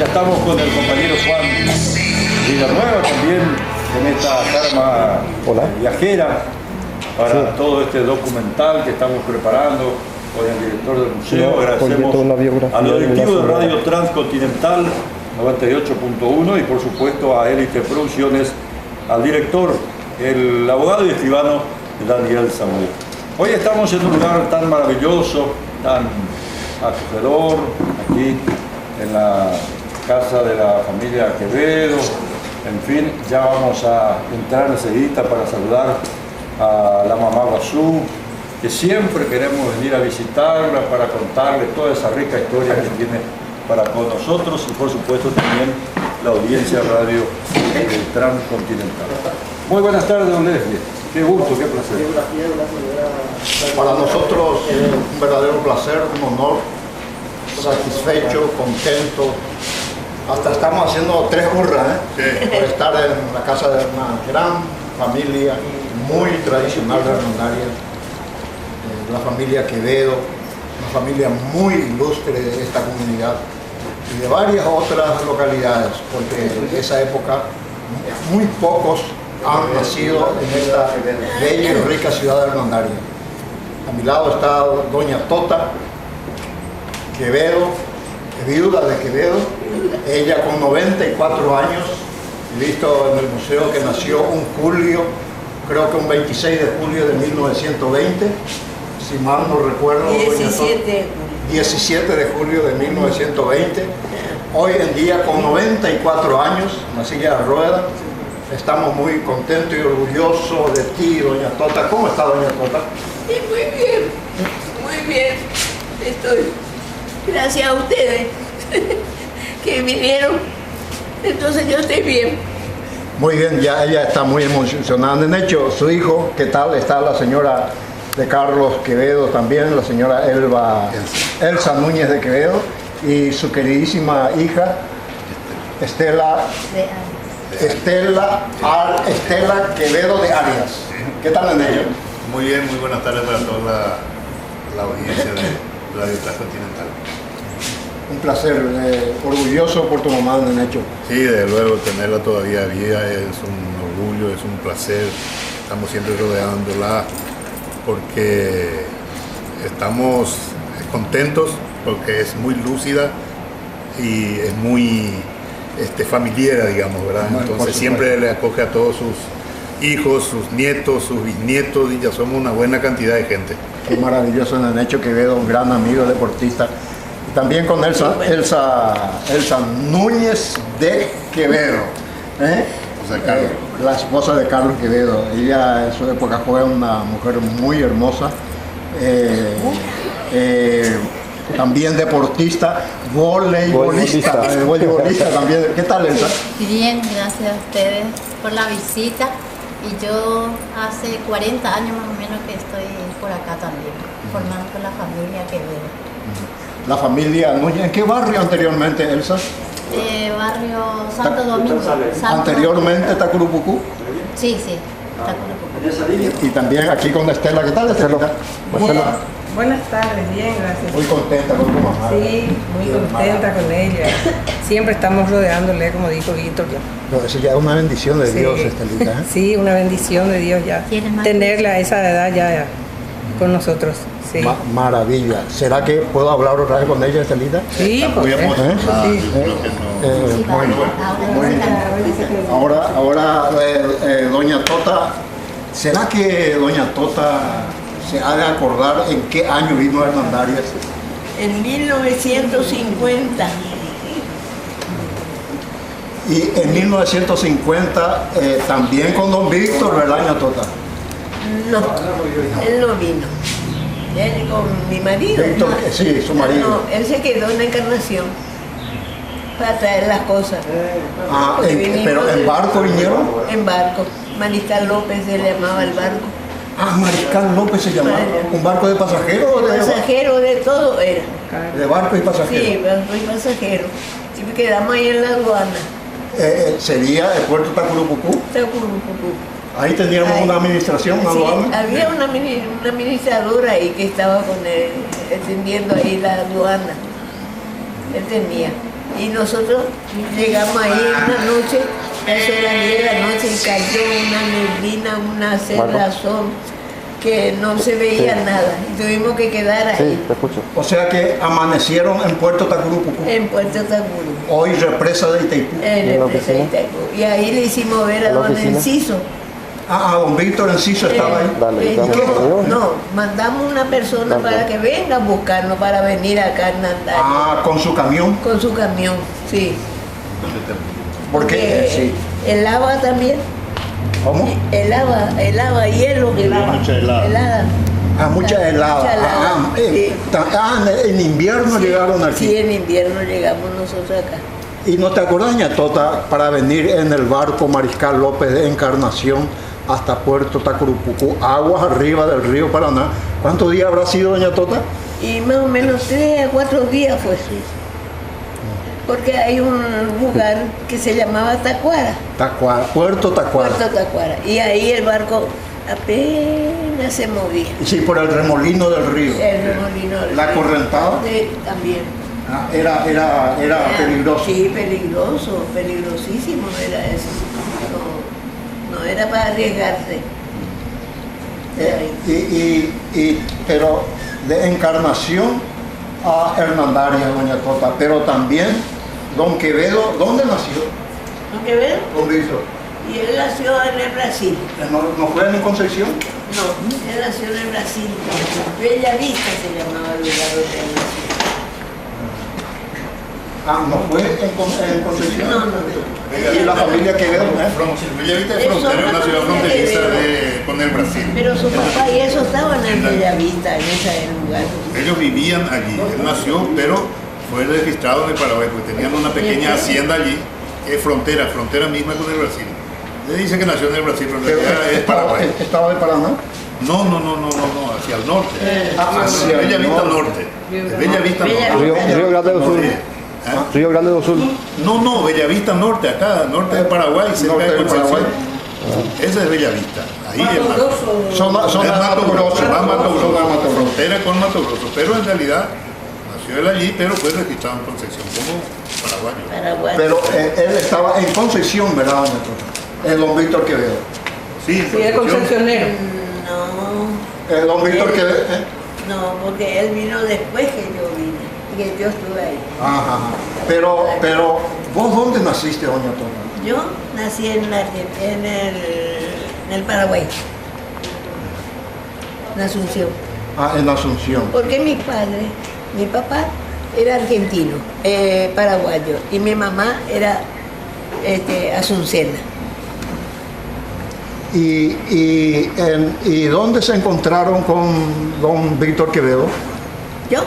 Ya estamos con el compañero Juan Villanueva también en esta carma viajera para todo este documental que estamos preparando con el director del museo. Agradecemos al directivo de Radio Transcontinental 98.1 y por supuesto a Élite Producciones, al director, el abogado y escribano Daniel Samuel. Hoy estamos en un lugar tan maravilloso, tan acogedor, aquí en la casa de la familia Quevedo. En fin, ya vamos a entrar enseguida para saludar a la mamá Guazú, que siempre queremos venir a visitarla para contarle toda esa rica historia que tiene para con nosotros y por supuesto también la audiencia radio Transcontinental. Muy buenas tardes, don Leslie. Qué gusto, qué placer. Para nosotros un verdadero placer, un honor, satisfecho, contento. Hasta estamos haciendo 3 hurras por estar en la casa de una gran familia muy tradicional de Hernandaria, la familia Quevedo, una familia muy ilustre de esta comunidad y de varias otras localidades, porque en esa época muy pocos han nacido en esta bella y rica ciudad de Hernandaria. A mi lado está doña Tota Quevedo, viuda de Quevedo, ella con 94 años, visto en el museo que nació un julio, creo que un 26 de julio de 1920, si mal no recuerdo, 17 de julio de 1920, hoy en día con 94 años, en la silla de ruedas. Estamos muy contentos y orgullosos de ti, doña Tota. ¿Cómo está, doña Tota? Sí, muy bien, estoy. Gracias a ustedes que vinieron, entonces yo estoy bien. Muy bien, ya ella está muy emocionada. De hecho, su hijo, ¿qué tal? Está la señora de Carlos Quevedo también, la señora Elsa Núñez de Quevedo, y su queridísima hija, Estela Quevedo de Arias. ¿Qué tal en ello? Muy bien, muy buenas tardes para toda la audiencia de Radio Transcontinental. Un placer, orgulloso por tu mamá, Nenecho. Sí, desde luego, tenerla todavía viva es un orgullo, es un placer. Estamos siempre rodeándola porque estamos contentos, porque es muy lúcida y es muy familiar, digamos, ¿verdad? Entonces siempre le acoge a todos sus hijos, sus nietos, sus bisnietos, y ya somos una buena cantidad de gente. Qué maravilloso, Nenecho Quevedo, un gran amigo deportista. Y también con Elsa Núñez de Quevedo, la esposa de Carlos Quevedo. Ella en su época fue una mujer muy hermosa, también deportista, voleibolista también. ¿Qué tal, Elsa? Bien, gracias a ustedes por la visita. Y yo hace 40 años más o menos que estoy por acá también, formando la familia Quevedo. La familia Núñez, ¿en qué barrio anteriormente, Elsa? Barrio Santo Domingo. ¿Anteriormente Tacurupucú? Sí, Tacurupucú. Y también aquí con Estela. ¿Qué tal, Estela? Buenas tardes, bien, gracias. Muy contenta con tu mamá. Sí, muy contenta con ella. Siempre estamos rodeándole, como dijo Víctor. No, eso ya es una bendición de Dios, Estelita. Sí, una bendición de Dios ya. Tenerla a esa edad ya con nosotros. Sí. Maravilla. ¿Será que puedo hablar otra vez con ella, Estelita? Sí, porque Ahora, doña Tota, ¿será que doña Tota se ha de acordar en qué año vino a Hernandarias? En 1950. Y en 1950 también con don Víctor, ¿verdad, doña Tota? No, él no vino. Él con mi marido. Víctor, sí, su marido. No, él se quedó en la Encarnación para traer las cosas. ¿Pero en barco vinieron? En barco. Mariscal López se le llamaba el barco. Mariscal López se llamaba. ¿Un barco de pasajeros o de...? Pasajero, de todo era. ¿De barco y pasajero? Sí, barco y pasajero. Y quedamos ahí en la aduana. ¿Sería el puerto Tacurupucú? Tacurupucú. Ahí teníamos una administración, una aduana. Había una administradora ahí que estaba con él, atendiendo ahí la aduana. Él tenía. Y nosotros llegamos ahí una noche, eso era 10 de la noche, y cayó una neblina, una cerrazón, que no se veía nada. Y tuvimos que quedar ahí. Sí, te escucho. O sea que amanecieron en Puerto Tacurupucú. En Puerto Tacurupucú. Hoy represa de Itaipú. En represa de Itaipú. Y ahí le hicimos ver a don Enciso. Ah, don Víctor Enciso estaba ahí. Dale, No, mandamos una persona para que venga a buscarnos, para venir acá a Nandari. Ah, con su camión. Con su camión, sí. Porque sí. El agua también. ¿Cómo? El agua, hielo, que Mucha helada. Ah, mucha helada. Sí. En invierno llegaron aquí. Sí, en invierno llegamos nosotros acá. ¿Y no te acuerdas, doña Tota, para venir en el barco Mariscal López de Encarnación hasta Puerto Tacurupucú, aguas arriba del río Paraná? ¿Cuántos días habrá sido, doña Tota? Y más o menos 3 a 4 días fue. Porque hay un lugar que se llamaba Tacuara. Puerto Tacuara. Puerto Tacuara. Y ahí el barco apenas se movía. Sí, por el remolino del río. El remolino del ¿La río. correntada? Sí, también. Ah, era peligroso. Sí, peligroso, peligrosísimo era eso. No era para arriesgarse. Pero de Encarnación a Hernandaria, doña Tota, pero también don Quevedo, ¿dónde nació? ¿No que ver? ¿Dónde hizo? Y él nació en el Brasil. ¿No fue en Concepción? No, él nació en el Brasil. Bella Vista se llamaba el lugar donde él nació. Ah, ¿no fue en Concepción? No. ¿Y la familia Quevedo? Bellavista es frontera, una ciudad fronteriza con el Brasil. Pero su papá y eso estaban en Bellavista, en ese lugar. Ellos vivían allí. Él nació, pero fue registrado en el Paraguay, porque tenían una pequeña hacienda allí, que es frontera misma con el Brasil. Le dice que nació en el Brasil, pero en realidad es Paraguay. ¿Estaba de Paraná? No, hacia el norte. Hacia el Bellavista norte. norte. Bellavista norte. Río Grande do Sul. Río Grande do Sul. No, Bellavista norte, acá, norte de Paraguay, cerca de Concepción. Esa es Bellavista. Ahí es Zona Mato Grosso, Zona Mato Grosso. frontera con Mato Grosso, pero en realidad nació él allí, pero fue registrado en Concepción como paraguayo. Pero él estaba en Concepción, ¿verdad, doña Tota? El don Víctor Quevedo. Sí, es concepcionero. No. El don Víctor Quevedo. No, porque él vino después que yo vine, que yo estuve ahí. Ajá. Pero, ¿vos dónde naciste, doña Tota? Yo nací en el Paraguay, en Asunción. Ah, en Asunción. Porque mi papá era argentino, paraguayo, y mi mamá era asuncena. ¿Y dónde se encontraron con don Víctor Quevedo? ¿Yo?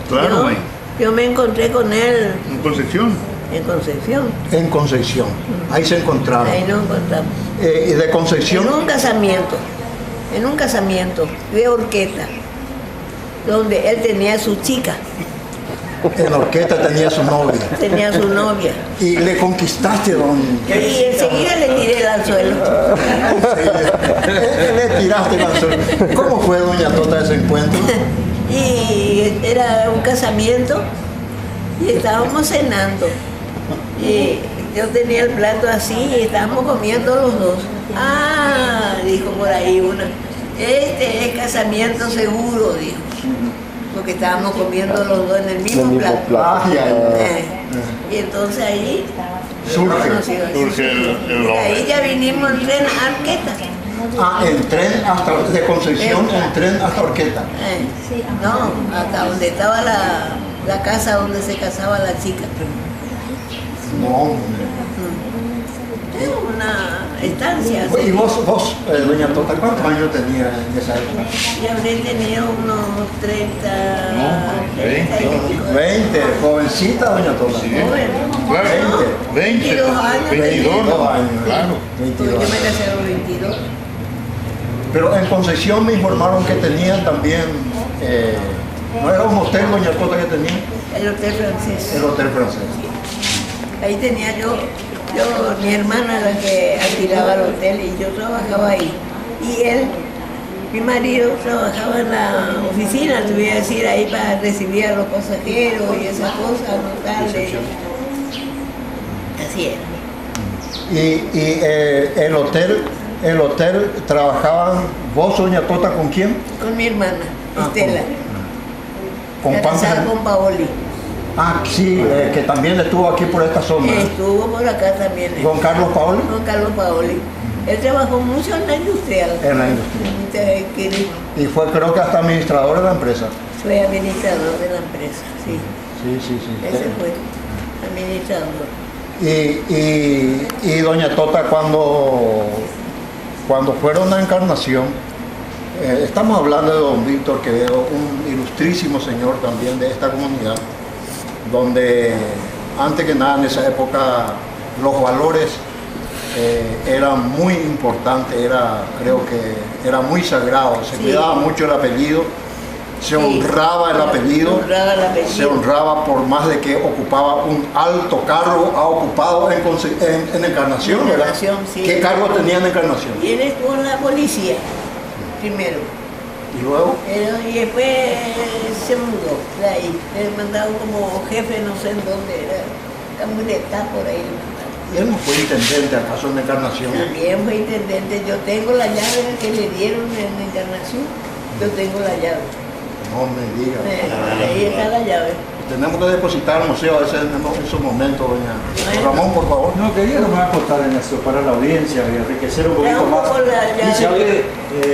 Claro, yo me encontré con él en Concepción. en Concepción. En Concepción. Ahí se encontraron. Ahí nos encontramos. ¿Y de Concepción? En un casamiento de Orqueta, donde él tenía su chica. En Orqueta tenía su novia. Tenía su novia. Y le conquistaste, don. Y enseguida le tiré el anzuelo. Le tiraste el anzuelo. ¿Cómo fue, doña Tota, ese encuentro? Y era un casamiento y estábamos cenando. Y yo tenía el plato así y estábamos comiendo los dos. Ah, dijo por ahí una, este es casamiento seguro, dijo. Porque estábamos comiendo los dos en el mismo plato. Y entonces ahí surge y ahí ya vinimos en tren a Orqueta. Ah, en tren de Concepción, en tren hasta Orqueta. No, hasta donde estaba la casa donde se casaba la chica. No. Es una estancia. ¿Y vos doña Tota, cuántos años tenía en esa época? Ya habré tenido unos 30, 20, jovencita, doña Tota. Sí. Joven. Claro, 22 años. 22 años, claro. 22 Yo me años. casé a los 22. Pero en Concepción me informaron que tenían también, ¿no era un hotel, doña Tota, que tenía? El Hotel Francés. El Hotel Francés. Ahí tenía mi hermana la que alquilaba el hotel y yo trabajaba ahí. Y él, mi marido, trabajaba en la oficina, te voy a decir, ahí para recibir a los pasajeros y esas cosas, anotarle Así es. Y el hotel trabajaban vos, doña Tota, ¿con quién? Con mi hermana, Estela. ¿Con casada con Paoli. Ah, sí, que también estuvo aquí por esta zona. Estuvo por acá también. ¿Con Carlos Paoli? Con Carlos Paoli. Él trabajó mucho en la industrial. En la industrial. Y fue, creo que hasta administrador de la empresa. Fue administrador de la empresa, sí. Sí. Ese fue administrador. Y doña Tota, cuando fueron a Encarnación, estamos hablando de don Víctor Quevedo, un ilustrísimo señor también de esta comunidad, donde antes que nada en esa época los valores eran muy importantes, creo que era muy sagrado, se cuidaba mucho el apellido, se honraba el apellido, se honraba por más de que ocupaba un alto cargo, ha ocupado en Encarnación, ¿verdad? Sí. ¿Qué cargo tenía en Encarnación? Y él estuvo en la policía, primero. ¿Y luego? Y después se mudó de ahí, le mandaron como jefe, no sé en dónde era, camioneta por ahí. ¿Y él no fue intendente acaso en Encarnación? También fue intendente, yo tengo la llave que le dieron en Encarnación, yo tengo la llave. No me digas. Ahí está la llave. Tenemos que depositar al museo en esos momentos, doña Ramón, por favor. No, quería nomás aportar en eso para la audiencia y enriquecer un poquito más. Dice que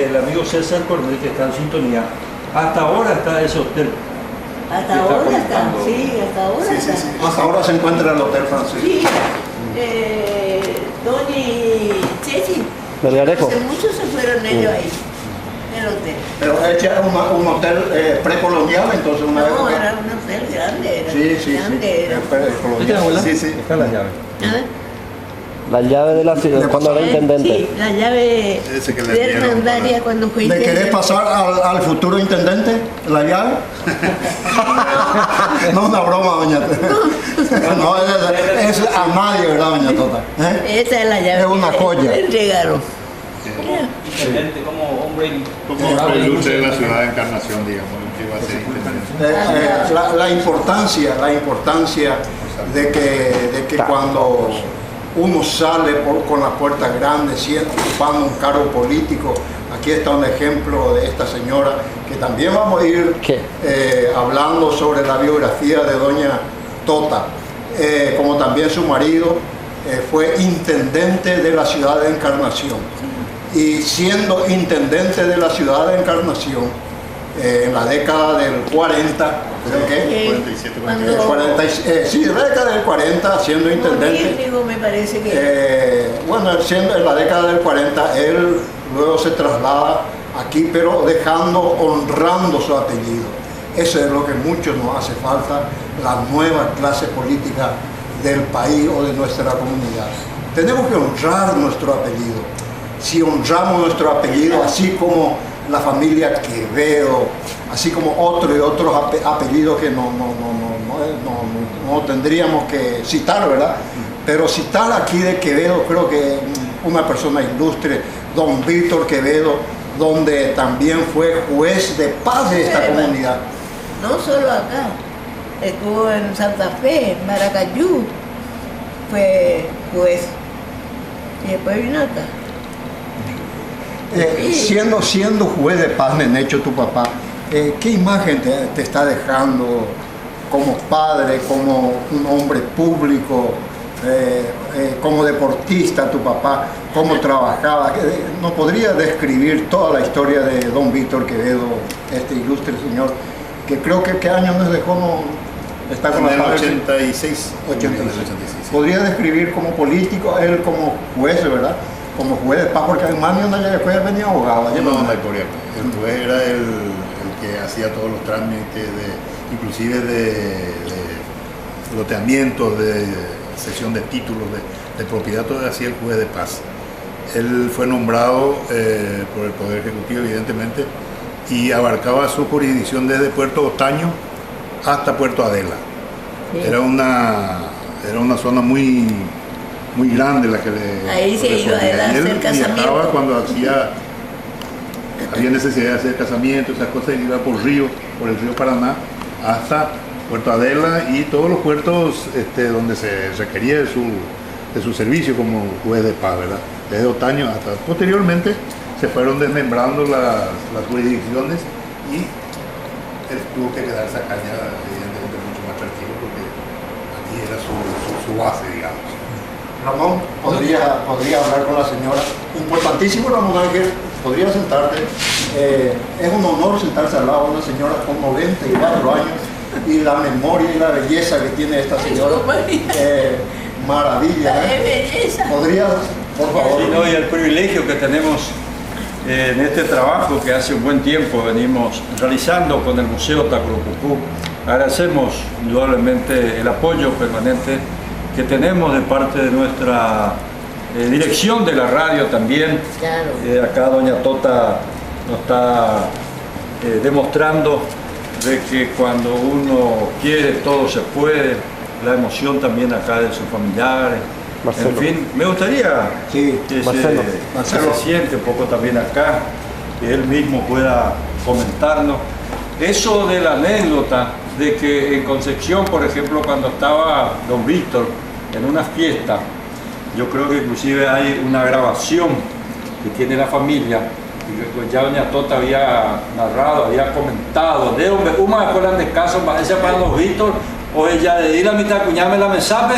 el amigo César Cornel, que está en sintonía, hasta ahora está ese hotel. Hasta ahora está, sí, hasta ahora está. Sí. Hasta ahora se encuentra el Hotel Francisco. Sí, Doña y Chechi, hace mucho se fueron ellos ahí. El hotel. Pero era un hotel precolonial, entonces una No, era un hotel grande. Sí. Precolonial. Sí. Está la llave. La llave de la ciudad, cuando era intendente. Sí, la llave de hermandaria cuando fue intendente. ¿Le querés pasar al futuro intendente la llave? No, una broma, doña Tota. No, es a nadie, ¿verdad, doña Tota? Esta es la llave. Es una joya. Le entregaron. Intendente como hombre ilustre de la ciudad de Encarnación, digamos, que iba a ser intendente. La importancia de que cuando uno sale con las puertas grandes, ocupando un cargo político, aquí está un ejemplo de esta señora, que también vamos a ir hablando sobre la biografía de doña Tota, como también su marido fue intendente de la ciudad de Encarnación. Y siendo intendente de la ciudad de Encarnación, en la década del 40, creo que 47, sí, década del 40, siendo intendente. Me parece que bueno, siendo en la década del 40, él luego se traslada aquí, pero honrando su apellido. Eso es lo que mucho nos hace falta, la nueva clase política del país o de nuestra comunidad. Tenemos que honrar nuestro apellido. Si honramos nuestro apellido, así como la familia Quevedo, así como otros apellidos que no tendríamos que citar, ¿verdad? Pero citar aquí de Quevedo, creo que una persona ilustre, don Víctor Quevedo, donde también fue juez de paz de esta comunidad. No solo acá, estuvo en Santa Fe, en Maracayú, fue juez, y después vino acá. Siendo juez de paz, Nenecho, tu papá, ¿qué imagen te está dejando como padre, como un hombre público, como deportista tu papá, cómo trabajaba? ¿No podría describir toda la historia de don Víctor Quevedo, este ilustre señor, que creo que qué año nos dejó? Está con en el la 86. ¿Podría describir como político, él como juez, verdad? Como juez de paz, porque además después venía abogado. No, el juez era el que hacía todos los trámites, inclusive de loteamientos, de cesión de títulos, de propiedad, todo hacía el juez de paz. Él fue nombrado por el Poder Ejecutivo, evidentemente, y abarcaba su jurisdicción desde Puerto Otaño hasta Puerto Adela. Sí. Era una zona muy grande la que ahí se iba a hacer casamiento. Cuando había necesidad de hacer casamiento, esas cosas, iba por el río Paraná hasta Puerto Adela y todos los puertos donde se requería de su servicio como juez de paz, ¿verdad? Desde Otaño hasta posteriormente se fueron desmembrando las jurisdicciones y él tuvo que quedarse acá ya evidentemente mucho más tranquilo porque aquí era su base, digamos. Ramón, podría hablar con la señora. Importantísimo, Ramón Ángel, podría sentarte. Es un honor sentarse al lado de una señora con 94 años y la memoria y la belleza que tiene esta señora. Maravilla, ¿eh? Belleza. ¿Podrías, por favor? Sí, no, y el privilegio que tenemos en este trabajo que hace un buen tiempo venimos realizando con el Museo Taclocucú. Agradecemos indudablemente el apoyo permanente que tenemos de parte de nuestra dirección de la radio también. Claro. Acá doña Tota nos está demostrando de que cuando uno quiere todo se puede, la emoción también acá de sus familiares. Marcelo. En fin, me gustaría Sí, que Marcelo. se siente un poco también acá, que él mismo pueda comentarnos. Eso de la anécdota de que en Concepción, por ejemplo, cuando estaba don Víctor en una fiesta, yo creo que inclusive hay una grabación que tiene la familia, y que ya doña Tota había narrado, había comentado, de una escuela de caso, ese para don Víctor, o ella de ir a mitad cuñame la mesape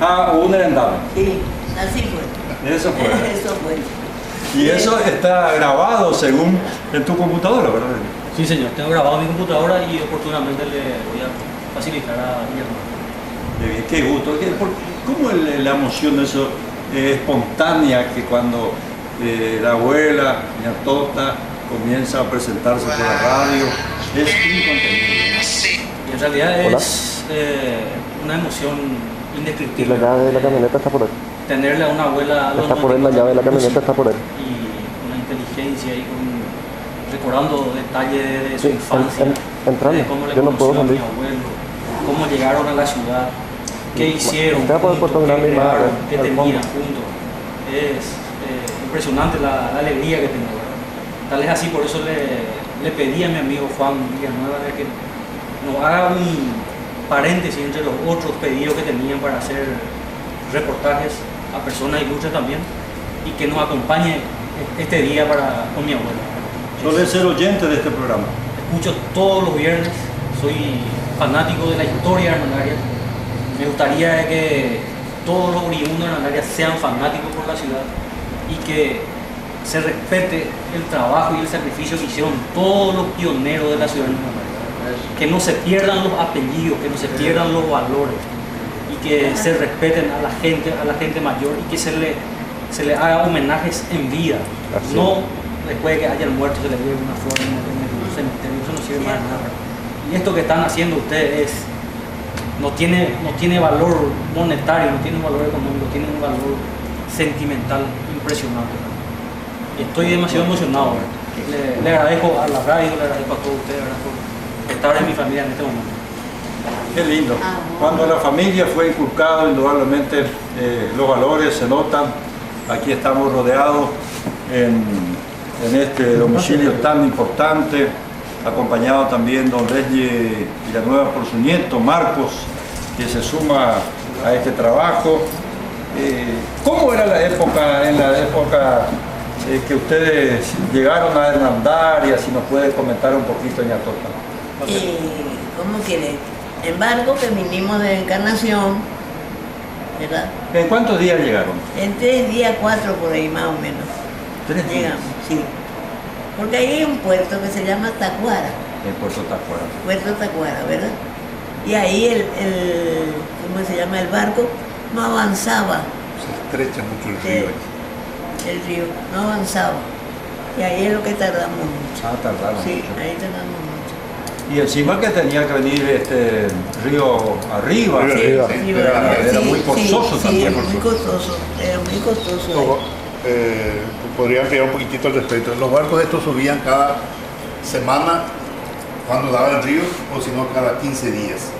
a un herendado. Sí, así fue. Eso fue. Eso fue. Y eso está grabado según en tu computadora, ¿verdad? Sí, señor, tengo grabado en mi computadora y oportunamente le voy a facilitar a mi hermano. Qué gusto. ¿Cómo es la emoción de eso espontánea que cuando la abuela, doña Tota, comienza a presentarse por la radio? Es incontenible. Y en realidad es una emoción Y indescriptible. la llave de la camioneta está por él. Tenerle a una abuela a los Está por él, la llave de la camioneta está por él. y una inteligencia y recordando detalles de su Sí, infancia, entrando. de cómo le Yo no puedo conoció a mi salir. abuelo, cómo llegaron a la ciudad, qué hicieron, Te va a poder juntos, Puerto qué Grande y más crearon, al qué fondo. tenían juntos. Es impresionante la alegría que tengo. Tal es así, por eso le pedí a mi amigo Juan Villanueva de que nos haga un paréntesis entre los otros pedidos que tenían para hacer reportajes a personas ilustres también y que nos acompañe este día con mi abuelo. Suele ser oyente de este programa. Escucho todos los viernes, soy fanático de la historia de Hernandaria. Me gustaría que todos los oriundos de Hernandaria sean fanáticos por la ciudad y que se respete el trabajo y el sacrificio que hicieron todos los pioneros de la ciudad de Hernandaria. Que no se pierdan los apellidos, que no se pierdan los valores y que se respeten a la gente mayor y que se le haga homenajes en vida, Así no después de que hayan muerto se les dé una flor en el cementerio, eso no sirve más de nada. Y esto que están haciendo ustedes no tiene valor monetario, no tiene un valor económico, tiene un valor sentimental impresionante. Y estoy demasiado emocionado. Le agradezco a la radio, le agradezco a todos ustedes, ¿verdad? Por estar en mi familia en este momento. Qué lindo. Cuando la familia fue inculcada, indudablemente los valores se notan. Aquí estamos rodeados en este domicilio tan importante, acompañado también don Leslie Villanueva por su nieto Marcos, que se suma a este trabajo. ¿Cómo era la época, en la época que ustedes llegaron a Hernandaria? Si nos puede comentar un poquito, doña Tota. ¿Cómo quiere? En barco que vinimos de Encarnación, ¿verdad? ¿En cuántos días llegaron? En 3 días, 4 por ahí más o menos. 3 días. Llegamos, sí. Porque ahí hay un puerto que se llama Tacuara, En Puerto Tacuara. Puerto Tacuara, ¿verdad? Y ahí ¿cómo se llama? El barco no avanzaba, Se estrecha mucho el río. el río, no avanzaba. Y ahí es lo que tardamos mucho. Tardaron Sí, mucho. ahí tardamos mucho. Y encima que tenía que venir este río arriba. Río arriba. Sí, Era sí, muy costoso sí, también. Sí, muy costoso, era muy costoso. Podría ampliar un poquitito al respecto. Los barcos estos subían cada semana cuando daba el río o si no cada 15 días.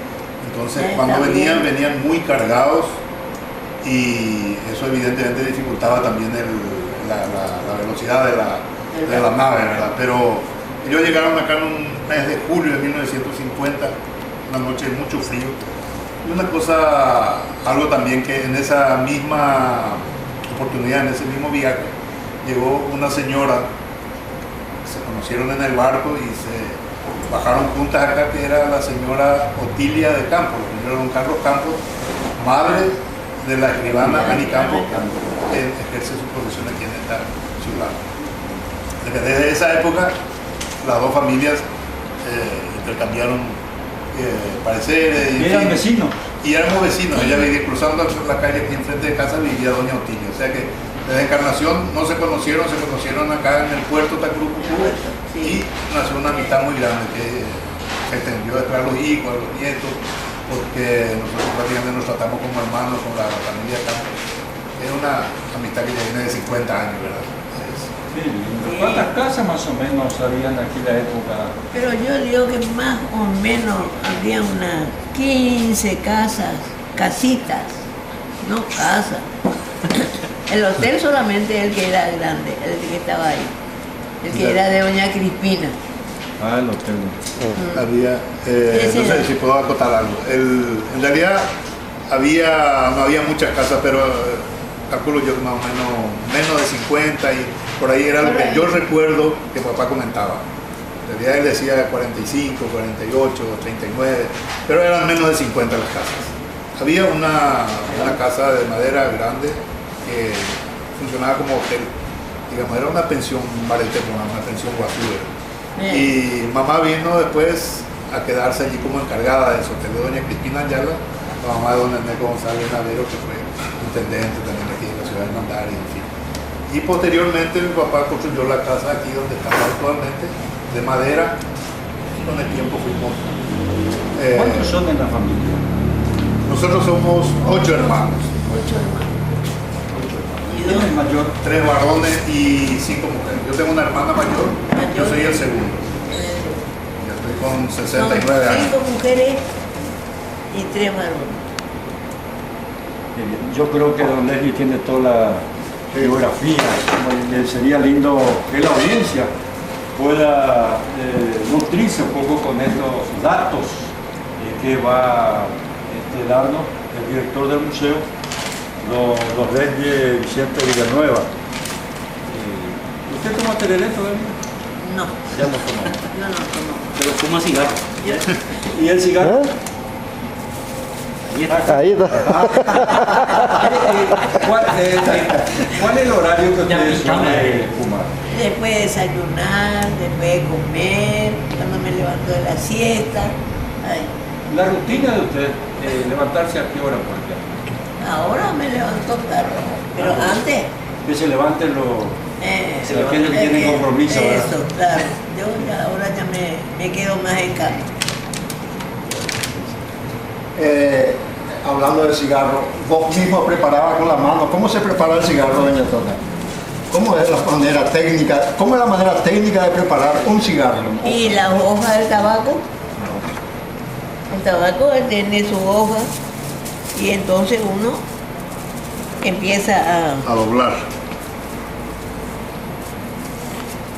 Entonces cuando También. venían muy cargados y eso evidentemente dificultaba también la velocidad de la nave, ¿verdad? Pero ellos llegaron acá en un mes de julio de 1950, una noche de mucho frío, Y una cosa, algo también que en esa misma oportunidad, en ese mismo viaje, llegó una señora, se conocieron en el barco y se bajaron juntas acá, que era la señora Otilia de Campos, la señora don Carlos Campos, madre de la escribana Ani Campos, que ejerce su profesión aquí en esta ciudad. Desde esa época, las dos familias intercambiaron pareceres. Y eran vecinos. Y éramos vecinos. Ella vivía cruzando la calle aquí enfrente de casa, vivía doña Otilia. O sea que desde Encarnación no se conocieron acá en el puerto Tacurucucú, y nació una amistad muy grande que se extendió después a los hijos, a los nietos, porque nosotros prácticamente nos tratamos como hermanos con la familia Campos. Es una amistad que ya viene de 50 años, ¿verdad? ¿Cuántas casas más o menos habían aquí en la época? Pero yo digo que más o menos había unas 15 casitas, no casas. El hotel solamente el que era grande, el que estaba ahí, el que era de doña Crispina. Ah, el hotel. Había, no sé si puedo acotar algo. En realidad no había muchas casas, pero calculo yo más o menos de 50, y por ahí era lo que yo recuerdo que papá comentaba. En realidad él decía 45, 48, 39, pero eran menos de 50 las casas. Había una casa de madera grande que funcionaba como hotel, digamos, era una pensión marítima, una pensión guasúa. Y mamá vino después a quedarse allí como encargada del hotel de doña Crispina Ayala, la mamá de don Ernesto González Navero, que fue intendente también aquí en la ciudad de Mandari, en fin. Y posteriormente mi papá construyó la casa aquí donde estamos actualmente, de madera, y con el tiempo fuimos... ¿Cuántos son en la familia? Nosotros somos 8 hermanos. 8 hermanos. ¿Quién es el mayor? 3 varones y 5 mujeres. Yo tengo una hermana mayor, yo soy el segundo. Yo estoy con 69 años. 5 mujeres y 3 varones. Yo creo que don Leslie tiene toda la geografía. Sería lindo que la audiencia pueda nutrirse un poco con estos datos que va a darnos el director del museo, don Leslie Vicente Villanueva. ¿Usted toma tereré todavía? No. Ya lo tomó. No tomo. Pero fuma cigarro. ¿Y el cigarro? Ahí está. ¿Cuál es el horario que ustedes suelen fumar? Después de desayunar, después de comer, cuando me levanto de la siesta. Ay. La rutina de usted, levantarse a qué hora, por ejemplo? Ahora me levanto tarde, pero antes... Que se levanten los... la gente que tiene compromiso, ¿verdad? Eso, claro. Yo ya, ahora ya me quedo más en casa. Hablando del cigarro, vos mismo preparabas con la mano. ¿Cómo se prepara el cigarro, doña Tota? ¿Cómo es la manera técnica? ¿Cómo es la manera técnica de preparar un cigarro? Y la hoja del tabaco. El tabaco tiene su hoja y entonces uno empieza A doblar.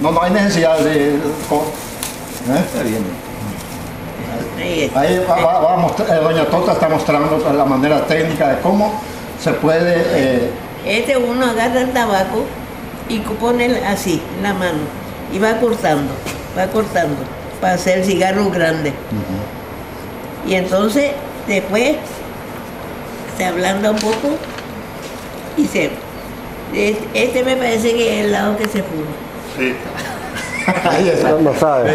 No hay necesidad de... Está bien. Ahí va a mostrar, doña Tota está mostrando la manera técnica de cómo se puede... Uno agarra el tabaco y pone así en la mano y va cortando para hacer el cigarro grande. Y entonces después se ablanda un poco y se... Este me parece que es el lado que se fuma. Sí. Ahí está. No sabe.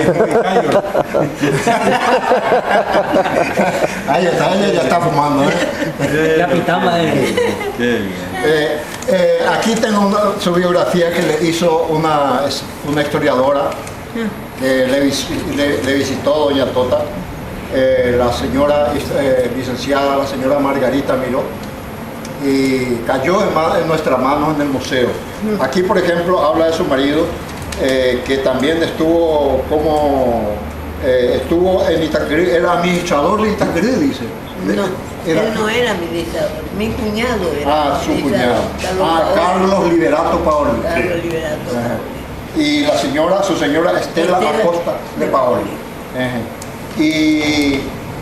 Ahí está, ella ya está fumando. La pitama de... Aquí tengo su biografía que le hizo una historiadora que le visitó doña Tota, la señora licenciada, la señora Margarita Miró, y cayó en nuestras manos en el museo. Aquí, por ejemplo, habla de su marido, que también estuvo estuvo en Itacrí, era administrador de Itacrí, dice. No, él no era administrador, mi cuñado era. Su cuñado. Carlos Liberato Paoli. Carlos Liberato. Y su señora Estela Acosta de Paoli. Y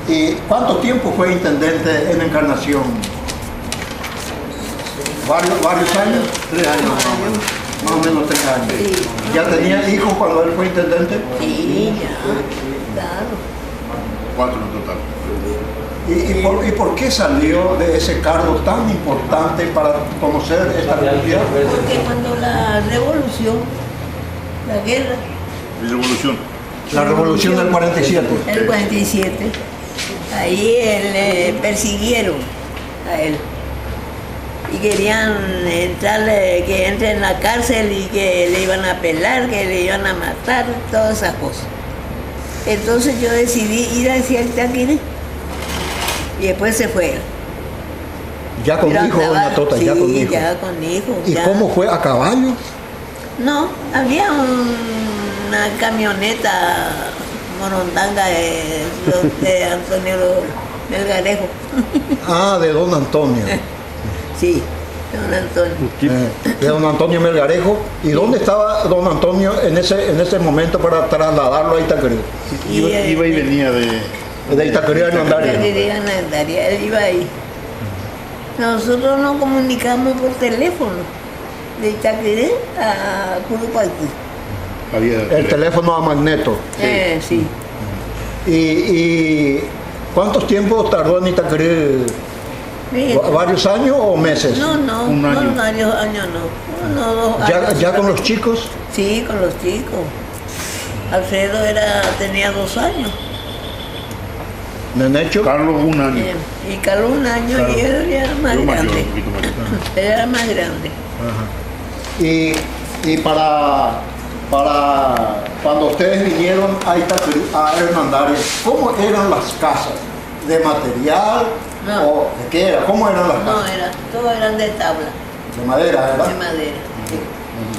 ¿Y cuánto tiempo fue intendente en Encarnación? ¿Varios años? 3 años. Más o menos 3 años. Sí. ¿Ya tenía hijos cuando él fue intendente? Sí, ya, claro. 4 en total. ¿Y por qué salió de ese cargo tan importante para conocer esta comunidad? Porque cuando la revolución, la guerra, La revolución del 47. el 47, ahí le persiguieron a él. Y querían que entre en la cárcel y que le iban a pelar, que le iban a matar, todas esas cosas. Entonces yo decidí ir hacia el Taquire y después se fue. Ya con Pero hijo, andaba- doña Tota, sí, ya con hijo. ya con hijo. ¿Y ya. cómo fue? ¿A caballo? No, había una camioneta morondanga de Antonio Melgarejo. Ah, de don Antonio. Sí, don Antonio. De don Antonio Melgarejo. ¿Y dónde estaba don Antonio en ese momento para trasladarlo a Itaqueré? Iba y venía de Itaqueré a Hernandaria. Él iba ahí. Nosotros nos comunicamos por teléfono de Itaqueré a Curupaytí. El teléfono a magneto. Sí. ¿Y cuántos tiempos tardó en Itaqueré? Mira. ¿Varios años o meses? No, Un año. no, varios años no. 1 o 2 años. ¿Ya con los chicos? Sí, con los chicos. Alfredo tenía 2 años. ¿Nenecho? Carlos 1 año. Y Carlos 1 año y él ya era más Yo mayor, grande. un poquito mayor. Él era más grande. Y para cuando ustedes vinieron a Itaqueré, a Hernandaria, ¿cómo eran las casas? ¿De material? No. ¿O de qué era? ¿Cómo eran las No, casas? todos eran de tabla, De madera, ¿verdad? de madera. Sí.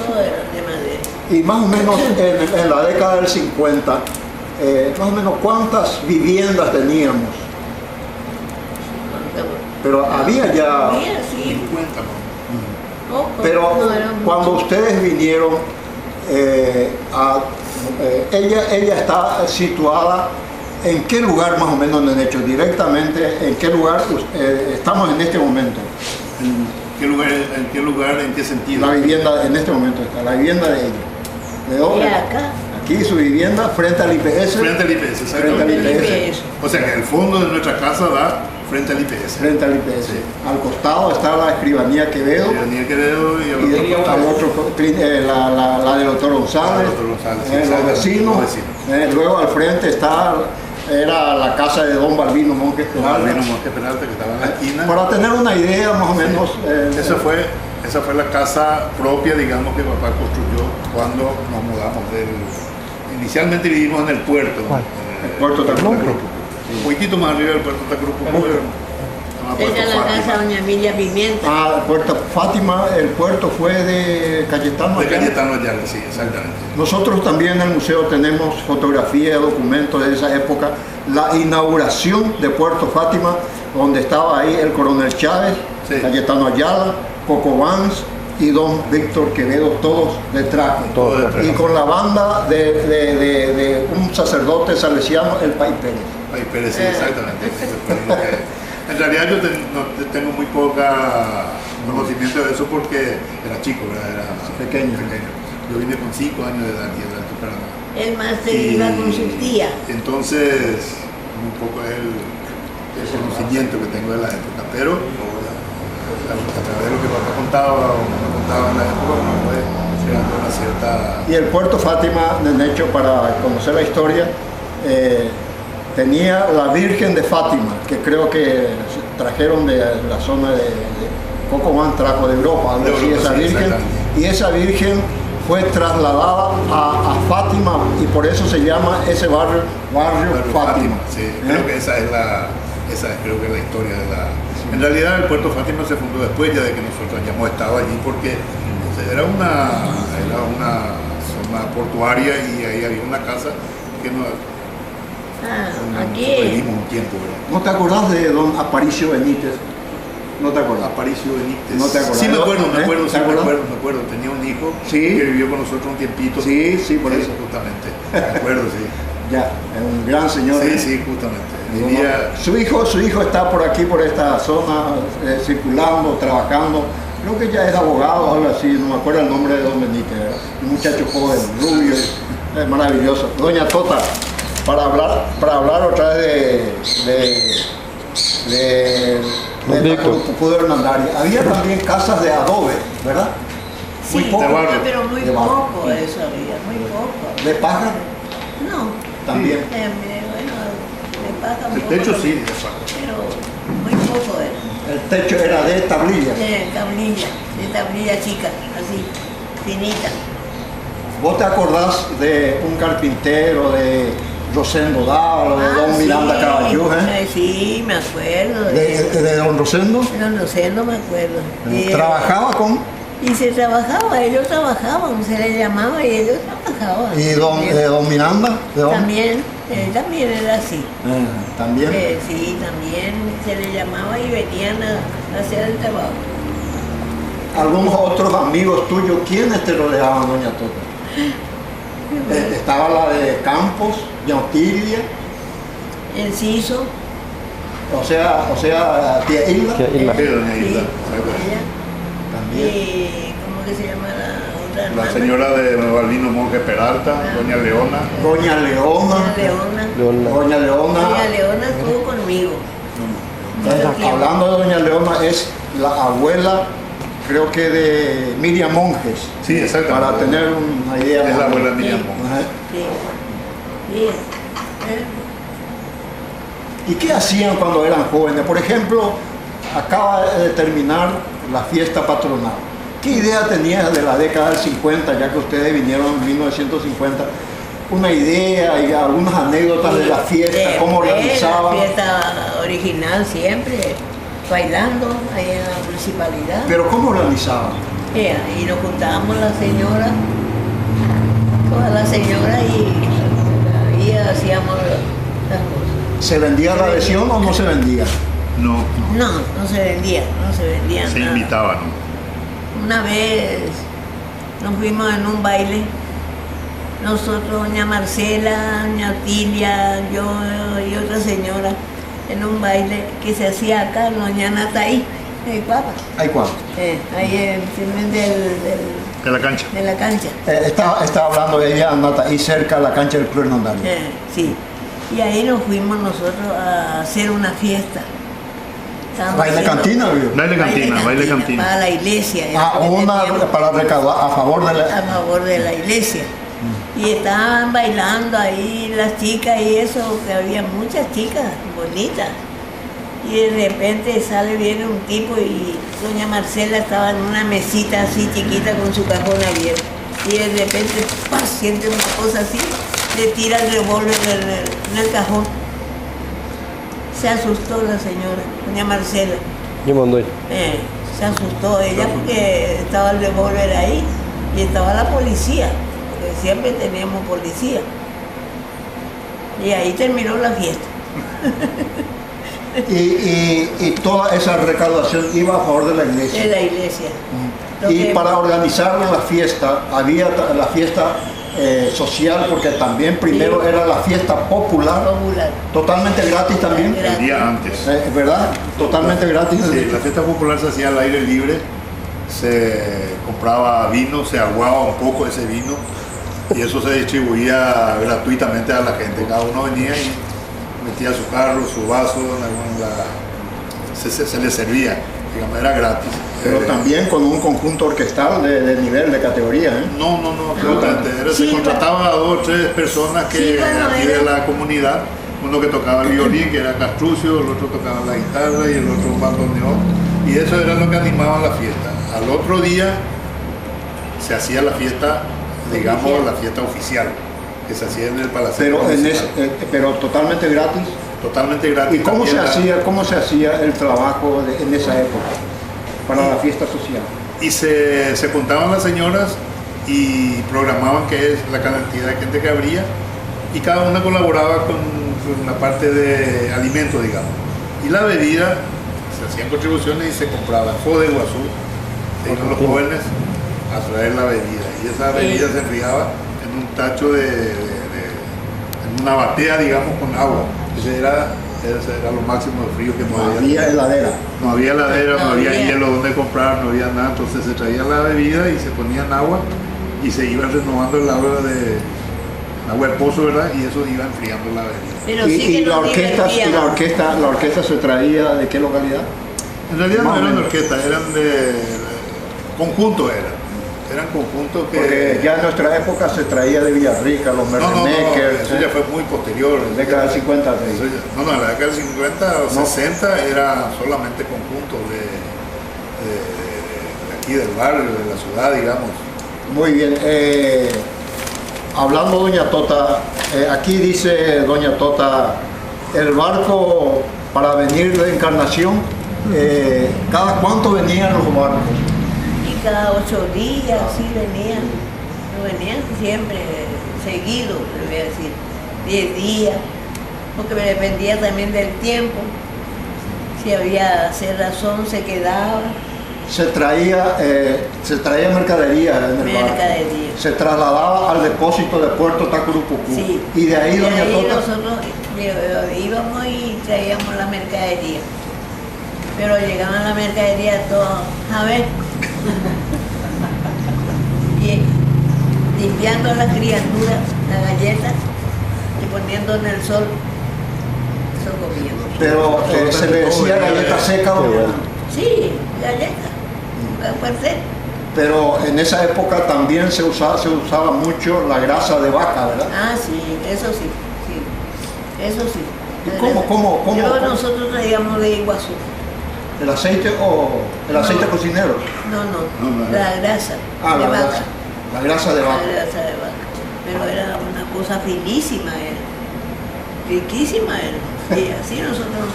Todos eran de madera. Y más o menos en la década del 50, más o menos ¿cuántas viviendas teníamos? Pero había ya... Había, sí. Poco, Pero no eran cuando muchos. ustedes vinieron, ella está situada en qué lugar más o menos en el hecho, directamente en qué lugar estamos en este momento. ¿En qué lugar, en qué sentido? La vivienda en este momento está, la vivienda de ella. ¿De Y dónde? acá, Aquí su vivienda frente al IPS. Frente al IPS, Frente al exactamente. IPS. O sea que el fondo de nuestra casa da frente al IPS. Frente al IPS. Sí. Al costado está la escribanía Quevedo. Daniel Quevedo y Y el otro al otro, la del doctor González, La del Dr. González, sí, los exactamente, vecinos. los vecinos. Luego al frente era la casa de don Balbino Monjes Peralta. Monte Peralta, que estaba en la esquina. Para tener una idea más o menos. Esa fue la casa propia, digamos, que papá construyó cuando nos mudamos inicialmente vivimos en el puerto. El puerto Tacuruco. Un poquitito más arriba del puerto Tacuruco. esa es la casa doña Emilia Pimienta. Ah, el puerto Fátima, el puerto fue de Cayetano De Ayala. Cayetano Ayala, sí, exactamente. Nosotros también en el museo tenemos fotografías, documentos de esa época. La inauguración de Puerto Fátima, donde estaba ahí el coronel Chávez, Sí. Cayetano Ayala, Coco Vance y don Víctor Quevedo, todos de traje. Todos de traje. Y con la banda de un sacerdote salesiano, el Pai Pérez. Ahí Pérez, sí, exactamente. En realidad yo tengo muy poca conocimiento de eso porque era chico, ¿verdad? Era Pequeño. Yo vine con 5 años de edad y era temprano. Él más se iba con su tía. Entonces, un poco el conocimiento que tengo de la época, pero a través de lo que papá contaba o me contaba en la época, uno fue llegando a una cierta... Y el puerto Fátima, de hecho, para conocer la historia, tenía la Virgen de Fátima, que creo que trajeron de la zona de Coco Van, trajo de Europa, algo así, esa sí, Virgen. exactamente. Y esa Virgen fue trasladada a Fátima y por eso se llama ese barrio Fátima. Sí, creo que esa es creo que la historia de la... En realidad el puerto Fátima se fundó después ya de que nosotros hayamos estado allí porque era una zona portuaria y ahí había una casa que no... nosotros Aquí. vivimos un tiempo, ¿verdad? ¿No te acordás de don Aparicio Benítez? ¿No te acordás? Aparicio Benítez. ¿No te acordás? Sí, me acuerdo, ¿Eh? ¿Te acordás? me acuerdo. Tenía un hijo Sí. que vivió con nosotros un tiempito. Sí, por eso. Justamente. Me acuerdo, sí. Ya, es un gran señor. Sí, sí, justamente. Su hijo está por aquí, por esta zona, circulando, trabajando. Creo que ya es abogado o algo así, no me acuerdo el nombre de don Benítez, ¿verdad? Un muchacho joven, rubio, es maravilloso. Doña Tota, para hablar otra vez de Pudo Hernandaria. Había también casas de adobe, ¿verdad? Sí, muy poco, pero muy poco eso había, muy poco. ¿De paja? No. También. Bueno, de paja El poco, techo sí, de paja. pero muy poco era. El techo era de tablilla. De tablilla chica, así, finita. ¿Vos te acordás de un carpintero de Rosendo Dávalo, de don Miranda Caballú? Sí, me acuerdo. ¿De don Rosendo? Don Rosendo me acuerdo. ¿Trabajaba con? Y se trabajaba, ellos trabajaban, se les llamaba y ellos trabajaban. ¿Y don Miranda? También, él también era así. ¿También? Sí, también se le llamaba y venían a hacer el trabajo. ¿Algunos otros amigos tuyos, quiénes te rodeaban, doña Tota? Estaba la de Campos, de Otilia. Enciso. O sea, tía Hilda. Doña Hilda. También. Y ¿cómo que se llama la otra hermana? La señora de Balbino Monje Peralta, doña Leona. Doña Leona. Doña Leona estuvo conmigo. Hablando de doña Leona, es la abuela, creo que de Miriam Monjes. Sí, exactamente. Para tener una idea. Es la abuela de Miriam Monjes. Sí. ¿Y qué hacían cuando eran jóvenes? Por ejemplo, acaba de terminar la fiesta patronal. ¿Qué idea tenías de la década del 50, ya que ustedes vinieron en 1950? Una idea y algunas anécdotas de la fiesta, cómo organizaban. La fiesta original siempre, bailando ahí en la municipalidad. ¿Pero cómo organizaban? Y nos juntábamos las señoras, todas las señoras, y hacíamos las cosas. ¿Se vendía la adhesión o no se vendía? No se vendía se nada. invitaba, ¿no? Una vez nos fuimos en un baile, nosotros, doña Marcela, doña Otilia, yo y otra señora, en un baile que se hacía acá en doña Nataí, en Cuapa. ¿Hay cuánto? Ahí en de la cancha. De la cancha. Estaba hablando de ella, Nataí, cerca de la cancha del Club Hernandaria. Sí. Y ahí nos fuimos nosotros a hacer una fiesta. ¿Baile cantina? Baile cantina. Para la iglesia. Para recaudar a favor de la iglesia. Y estaban bailando ahí las chicas y eso, que había muchas chicas bonitas. Y de repente viene un tipo y doña Marcela estaba en una mesita así chiquita con su cajón abierto. Y de repente siente una cosa así, le tira el revólver en el cajón. Se asustó la señora, doña Marcela. Yo mandé. Se asustó ella porque estaba el revólver ahí y estaba la policía, porque siempre teníamos policía. Y ahí terminó la fiesta. y toda esa recaudación iba a favor de la iglesia. De la iglesia. Y para organizar la fiesta, había la fiesta social, porque también primero era la fiesta popular. Totalmente gratis también. El día antes. ¿Verdad? Totalmente gratis. Sí, la fiesta popular se hacía al aire libre, se compraba vino, se aguaba un poco ese vino y eso se distribuía gratuitamente a la gente. Cada uno venía y metía su carro, su vaso, se le servía, digamos, era gratis. Pero también con un conjunto orquestal de nivel, de categoría. No, absolutamente. Se contrataba a 2 o 3 personas que aquí de la comunidad, uno que tocaba el violín, que era Castrucio, el otro tocaba la guitarra y el otro un bandoneón, y eso era lo que animaba la fiesta. Al otro día se hacía la fiesta, digamos, la fiesta oficial, que se hacía en el Palacete. Pero totalmente gratis. Totalmente gratis. ¿Y cómo se hacía el trabajo en esa época para la fiesta social? Y se juntaban las señoras y programaban qué es la cantidad de gente que habría, y cada una colaboraba con la parte de alimentos, digamos. Y la bebida, se hacían contribuciones y se compraba. Fue de Iguazú, se iban los jóvenes a traer la bebida, y esa bebida se enfriaba en un tacho en una batea, digamos, con agua. Ese era lo máximo de frío que no había. Había heladera. No había heladera, no había hielo donde comprar, no había nada. Entonces se traía la bebida y se ponían agua y se iban renovando el agua de pozo, ¿verdad? Y eso iba enfriando la bebida. Pero Y la orquesta se traía ¿de qué localidad? En realidad no eran de orquesta, eran de conjuntos, eran conjuntos que... Porque ya en nuestra época se traía de Villarrica, los Merrimakers. Eso ya fue muy posterior. En la década del 50. En la década del 50 o 60 era solamente conjuntos de aquí del barrio, de la ciudad, digamos. Muy bien. Hablando doña Tota, aquí dice doña Tota, el barco para venir de Encarnación, ¿cada cuánto venían los barcos? Y cada 8 días, sí venían. No venían siempre, seguido, le voy a decir, 10 días, porque me dependía también del tiempo. Si había cerrazón, se quedaba. Se traía mercadería en el barco. Se trasladaba al depósito de Puerto Tacurupucú. Sí. Y de ahí, doña Tota. Nosotros íbamos y traíamos la mercadería. Pero llegaban la mercadería todos, a ver. Y limpiando a las criaturas, las galletas, y poniendo en el sol. Eso comíamos. Pero se le decía galleta seca, doña. Sí, galletas. Pero en esa época también se usaba mucho la grasa de vaca, ¿verdad? Ah, sí, eso sí, eso sí. ¿Y cómo? Nosotros traíamos de Iguazú. ¿El aceite o el aceite cocinero? No, la grasa de vaca. La grasa de vaca. La grasa de vaca. Pero era una cosa finísima, riquísima era. Y así nosotros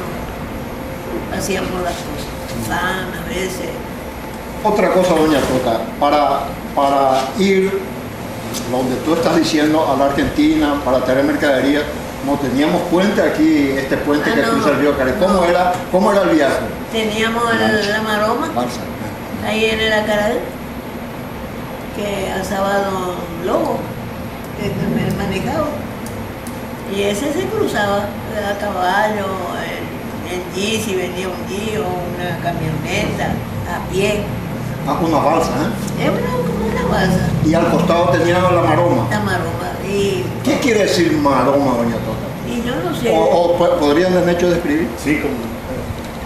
hacíamos las cosas. Pan a veces. Otra cosa, doña Tota, para ir donde tú estás diciendo a la Argentina, para traer mercadería, no teníamos puente aquí, este puente que cruza el río Cari. ¿Cómo era el viaje? Teníamos la maroma, ahí en el Acaral, que asaba Don Lobo, que me manejaba. Y ese se cruzaba a caballo, en Gisi venía un guío, una camioneta, a pie. Ah, una balsa, Es como una balsa. Y al costado tenía la maroma. La maroma. ¿Qué quiere decir maroma, doña Tota? Y yo no sé. ¿O podrían de hecho describir? Sí,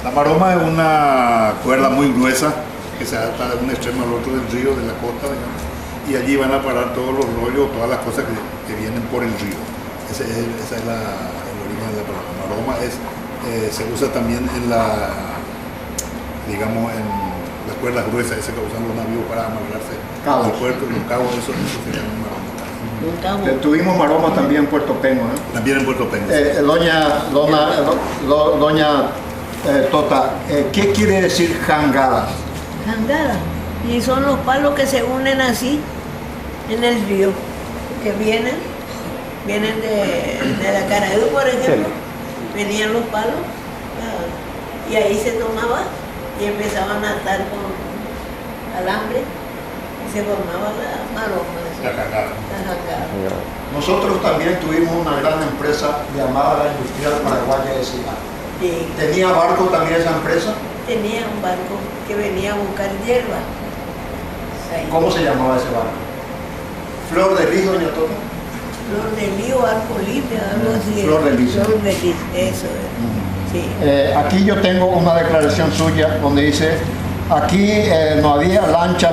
la maroma es una cuerda muy gruesa que se ata de un extremo al otro del río, de la costa, digamos, y allí van a parar todos los rollos, todas las cosas que vienen por el río. Esa es el origen de la palabra. Maroma se usa también en las cuerdas gruesas, ese que usan los navíos para amarrarse al puerto, los cabos, eso se llama maroma. Tuvimos maroma también en Puerto Pengo, ¿eh? También en Puerto Pengo. Doña Tota, ¿qué quiere decir jangadas? Jangadas. Y son los palos que se unen así en el río, que vienen de la Caraíba, por ejemplo, venían los palos y ahí se tomaba y empezaban a atar con alambre y se formaba la maroma. La jangada. Nosotros también tuvimos una gran empresa llamada la Industrial Paraguaya de Silán. Sí. ¿Tenía barco también esa empresa? Tenía un barco que venía a buscar hierba. Ahí. ¿Cómo se llamaba ese barco? ¿Flor de Lis, doña Tota? Flor de Lis o Arco Libre, algo así. Flor de Lis. Flor de Lis, eso es. Sí. Aquí yo tengo una declaración suya donde dice, aquí no había lancha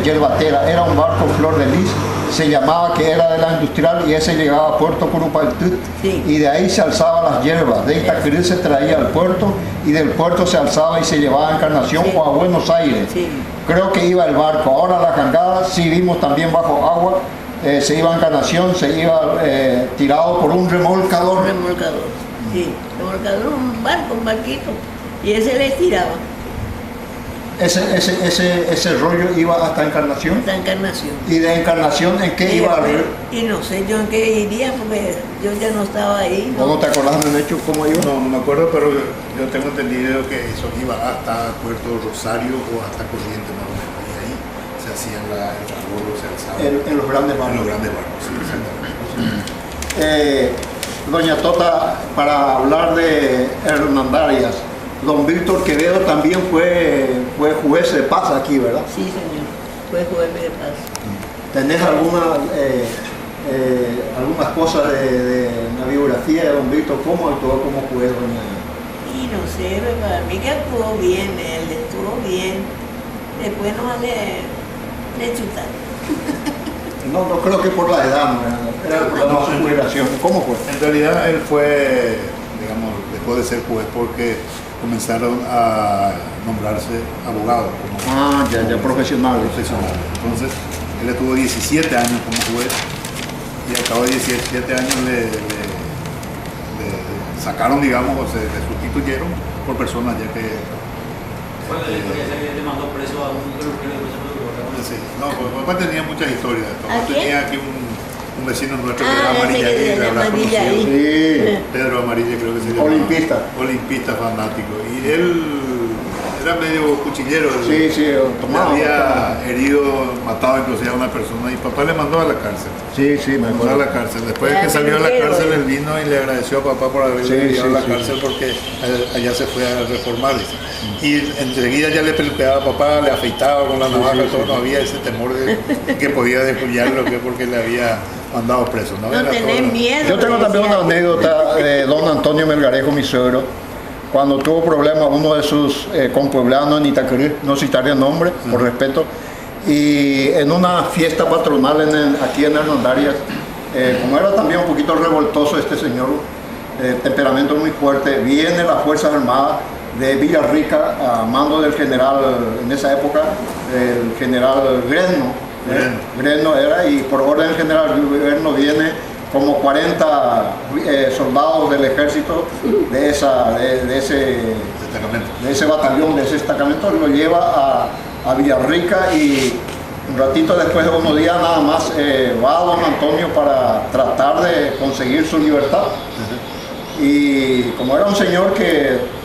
yerbatera, era un barco Flor de Lis, se llamaba que era de la Industrial y ese llegaba a Puerto Curupaytut, y de ahí se alzaban las hierbas, de Itacurú se traía al puerto y del puerto se alzaba y se llevaba a Encarnación o a Buenos Aires. Creo que iba el barco. Ahora la jangada sí vimos también bajo agua, se iba a Encarnación, se iba tirado por un remolcador. Sí, remolcador, un barquito, y ese le tiraba. Ese rollo iba hasta Encarnación. Hasta Encarnación. ¿Y de Encarnación en qué iba a ver? Y no sé yo en qué iría, porque yo ya no estaba ahí. ¿No te acordás del hecho cómo iba? No me acuerdo, pero yo tengo entendido que eso iba hasta Puerto Rosario o hasta Corrientes, más o menos. Y ahí se hacían el transbordo, se alzaba. En los grandes barcos. En los grandes barcos, sí, exactamente. Doña Tota, para hablar de Hernandarias, don Víctor Quevedo también fue juez de paz aquí, ¿verdad? Sí, señor, fue juez de paz. ¿Tenés algunas cosas de la biografía de don Víctor? ¿Cómo actuó como juez, doña? Y no sé, para mí que actuó bien, él estuvo bien. Después no le chutaron. No creo que por la edad, ¿no? Era el problema de su jubilación. ¿Cómo fue? En realidad él fue, digamos, dejó de ser juez porque comenzaron a nombrarse abogado. Ya profesional. Entonces, él estuvo 17 años como juez y al cabo de 17 años le sacaron, digamos, o se le sustituyeron por personas ya que... ¿Cuál es la historia esa que le mandó preso a un peluquero de preso? Sí, no, papá tenía muchas historias. Papá tenía aquí un vecino nuestro que era Amarilla, Pedro Amarilla, creo que se llama. Olimpista fanático. Y él era medio cuchillero. Sí, tomaba. Había herido, matado inclusive a una persona y papá le mandó a la cárcel. Sí, me mandó a la cárcel. Después de que salió a la cárcel, él vino y le agradeció a papá por haberle enviado a la cárcel porque allá se fue a reformar. Y enseguida ya le peluqueaba a papá, le afeitaba con la navaja, todo, no había ese temor de que podía descuñarlo porque le había mandado preso. No tenés miedo. Yo tengo también una anécdota de don Antonio Melgarejo, mi suegro, cuando tuvo problemas uno de sus compueblanos en Itaquerú, no citaré el nombre, por respeto, y en una fiesta patronal aquí en Hernandarias, como era también un poquito revoltoso este señor, temperamento muy fuerte, viene las Fuerzas Armadas de Villarrica a mando del general, en esa época, el general Greno era, y por orden del general Greno viene como 40 soldados del ejército de ese batallón, de ese destacamento, lo lleva a Villarrica y un ratito después de unos días nada más va don Antonio para tratar de conseguir su libertad. Y como era un señor que